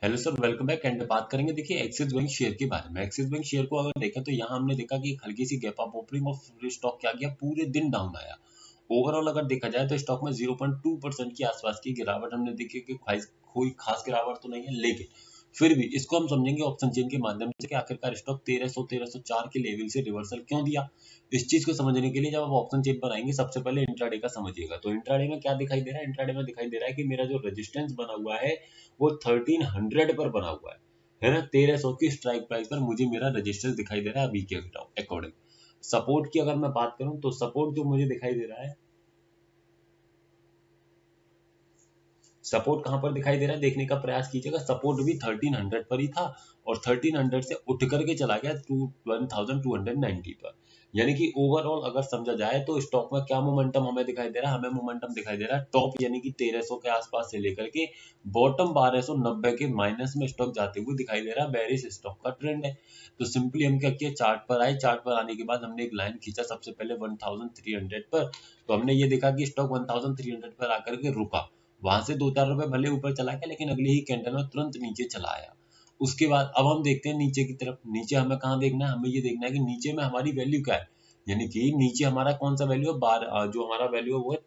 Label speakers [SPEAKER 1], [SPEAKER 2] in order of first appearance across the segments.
[SPEAKER 1] Hello sir, welcome back. And बात करेंगे देखिए एक्सिस बैंक शेयर के बारे में। एक्सिस बैंक शेयर को अगर देखें तो यहाँ हमने देखा कि एक हल्की सी गैप अप ओपनिंग और फिर स्टॉक क्या गया, पूरे दिन डाउन आया। ओवरऑल अगर देखा जाए तो स्टॉक में 0.2% के आसपास की गिरावट हमने देखी कि कोई खास गिरावट तो नहीं है, लेकिन फिर भी इसको हम समझेंगे ऑप्शन चेन के माध्यम से कि आखिरकार स्टॉक 1304 के लेवल से रिवर्सल क्यों दिया। इस चीज को समझने के लिए जब आप ऑप्शन चेन बनाएंगे सबसे पहले इंट्राडे का समझिएगा। तो इंट्राडे में क्या दिखाई दे रहा है? इंट्राडे में दिखाई दे रहा है कि मेरा जो रेजिस्टेंस बना हुआ है वो 1300 पर बना हुआ है ना। 1300 की स्ट्राइक प्राइस पर मुझे मेरा रेजिस्टेंस दिखाई दे रहा है अभी के अकॉर्डिंग। सपोर्ट की अगर मैं बात करूं तो सपोर्ट जो मुझे दिखाई दे रहा है, सपोर्ट कहां पर दिखाई दे रहा है देखने का प्रयास कीजिएगा। सपोर्ट भी 1300 पर ही था और 1300 से उठ करके चला गया 1290 पर। यानी कि ओवरऑल अगर समझा जाए तो स्टॉक में क्या मोमेंटम हमें दिखाई दे रहा है? हमें मोमेंटम दिखाई दे रहा है टॉप यानी कि 1300 के आसपास से लेकर के बॉटम 1290 के माइनस में स्टॉक जाते हुए दिखाई दे रहा है। बेरिश स्टॉक का ट्रेंड है। तो सिंपली हम क्या किया, चार्ट पर आए। चार्ट पर आने के बाद हमने एक लाइन खींचा सबसे पहले 1300 पर। तो हमने ये देखा कि स्टॉक 1300 पर आकर के रुका। वहां से 2-4 रुपए भले ऊपर चला गया, लेकिन अगले ही कैंडल में तुरंत नीचे चला आया। उसके बाद अब हम देखते हैं नीचे की तरफ। नीचे हमें कहाँ देखना है? हमें ये देखना है कि नीचे में हमारी वैल्यू क्या है। यानी कि नीचे हमारा कौन सा वैल्यू है? जो हमारा वैल्यू है वो है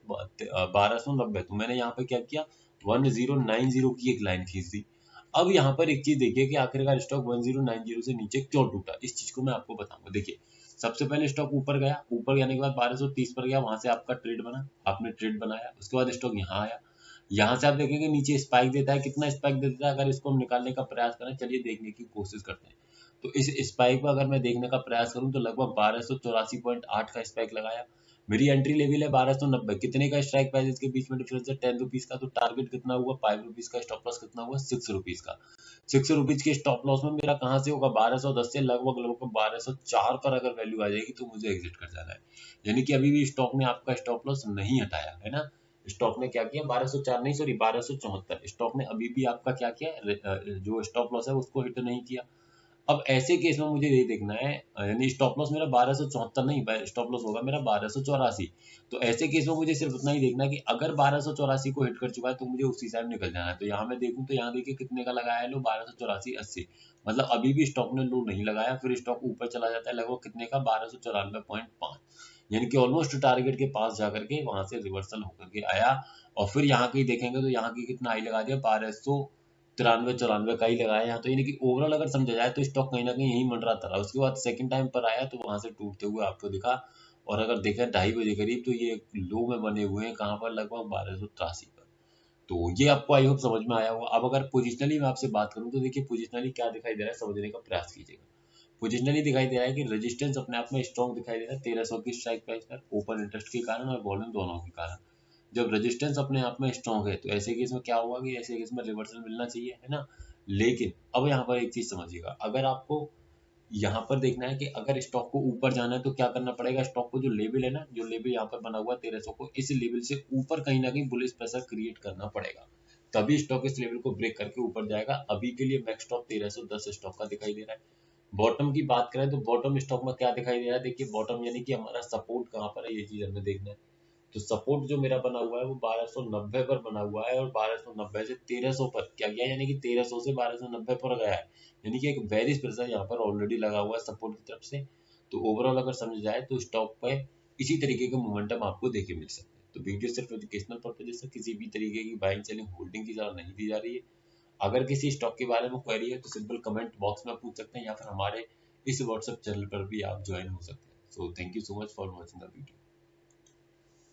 [SPEAKER 1] 1290। तो मैंने यहाँ पे क्या किया, 1090 की एक लाइन खींच दी। अब यहाँ पर एक चीज देखिए कि आखिरकार स्टॉक 1090 से नीचे क्यों टूटा। इस चीज को मैं आपको बताऊंगा। देखिए, सबसे पहले स्टॉक ऊपर गया, ऊपर जाने के बाद 1230 पर गया, वहां से आपका ट्रेड बना, आपने ट्रेड बनाया। उसके बाद स्टॉक यहाँ आया। यहाँ से आप देखेंगे नीचे स्पाइक देता है। कितना स्पाइक देता है अगर इसको हम निकालने का प्रयास करें? चलिए देखने की कोशिश करते हैं। तो इस स्पाइक को अगर मैं देखने का प्रयास करूं तो लगभग 1284.8 का स्पाइक लगाया। मेरी एंट्री लेवल है 1290। कितने का स्ट्राइक प्राइस इसके बीच में डिफरेंस है? 10 रुपीज का। तो टारगेट कितना हुआ? 5 रुपीज का। स्टॉप लॉस कितना हुआ? 6 रुपीज का। 6 रुपीज के स्टॉप लॉस में मेरा कहाँ से होगा? 1210 से लगभग लगभग 1204 पर अगर वैल्यू आ जाएगी तो मुझे एग्जिट कर जाना है। यानी कि अभी भी स्टॉक ने आपका स्टॉप लॉस नहीं हटाया है ना। स्टॉक ने क्या किया? 1204 नहीं, सॉरी 1274। स्टॉक ने अभी भी आपका क्या किया? जो स्टॉप लॉस है उसको हिट नहीं किया। अब ऐसे केस में मुझे ये देखना है, यानी स्टॉप लॉस मेरा 1274 नहीं, स्टॉप लॉस होगा मेरा 1284। तो ऐसे केस में मुझे सिर्फ उतना ही देखना है कि अगर 1284 को हिट कर चुका है तो मुझे उसी साइड निकल जाना है। तो यहाँ मैं देखूं तो यहाँ देखिए कितने का लगाया है लो, 1284.80। मतलब अभी भी स्टॉक ने लो नहीं लगाया, फिर स्टॉक ऊपर चला जाता है लगभग कितने का? 1294.5। यानी कि ऑलमोस्ट टारगेट के पास जाकर के वहां से रिवर्सल होकर के आया। और फिर यहाँ की देखेंगे तो यहाँ की कितना हाई लगा दिया? 1293-94 का ही लगाया यहाँ। तो यानी कि ओवरऑल अगर समझा जाए तो स्टॉक कहीं ना कहीं यही मंडराता रहा। उसके बाद सेकंड टाइम पर आया तो वहां से टूटते हुए आपको दिखा। और अगर देखा 2:30 बजे करीब तो ये लो में बने हुए हैं कहाँ पर? लगभग 1283 पर। तो ये आपको आई होप समझ में आया होगा। अब अगर पोजिशनली मैं आपसे बात करूं तो देखिए पोजिशनली क्या दिखाई दे रहा है समझने का प्रयास कीजिएगा। पोजिशनली दिखाई दे रहा है कि रेजिस्टेंस अपने आप में स्ट्रॉन्ग दिखाई दे रहा है 1300 की स्ट्राइक प्राइस पर, ओपन इंटरेस्ट के कारण और वॉल्यूम दोनों के कारण। जब रेजिस्टेंस अपने आप में स्ट्रॉन्ग है तो ऐसे केस में क्या हुआ कि ऐसे केस में रिवर्सल मिलना चाहिए, है ना। लेकिन अब यहाँ पर एक चीज समझिएगा, अगर आपको यहाँ पर देखना है कि अगर स्टॉक को ऊपर जाना है तो क्या करना पड़ेगा? स्टॉक को जो लेवल है ना, जो लेवल यहाँ पर बना हुआ है 1300 को, इस लेवल से ऊपर कहीं ना कहीं बुलिश प्रेशर क्रिएट करना पड़ेगा, तभी स्टॉक इस लेवल को ब्रेक करके ऊपर जाएगा। अभी के लिए मैक्स स्टॉप 1310 स्टॉक का दिखाई दे रहा है। बॉटम की बात करें तो बॉटम स्टॉक में क्या दिखाई दे रहा है? देखिए बॉटम यानी कि हमारा सपोर्ट कहाँ पर है, ये चीज हमें देखना है। तो सपोर्ट जो मेरा बना हुआ है वो 1290 पर बना हुआ है और 1290 से 1300 पर क्या गया, यानी कि 1300 से 1290 पर गया है। यानी कि एक बेरिश प्रेशर यहाँ पर ऑलरेडी लगा हुआ है सपोर्ट की तरफ से। तो ओवरऑल अगर समझ जाए तो स्टॉक पे इसी तरीके के मोमेंटम आपको देखे मिल सकते हैं। तो वीडियो सिर्फ एजुकेशनल पर्पज से किसी भी तरीके की बाइंग सेलिंग होल्डिंग की सलाह नहीं दी जा रही है। अगर किसी स्टॉक के बारे में क्वेरी है तो सिंपल कमेंट बॉक्स में पूछ सकते हैं या फिर हमारे इस व्हाट्सएप चैनल पर भी आप ज्वाइन हो सकते हैं। So thank you so much for watching the video.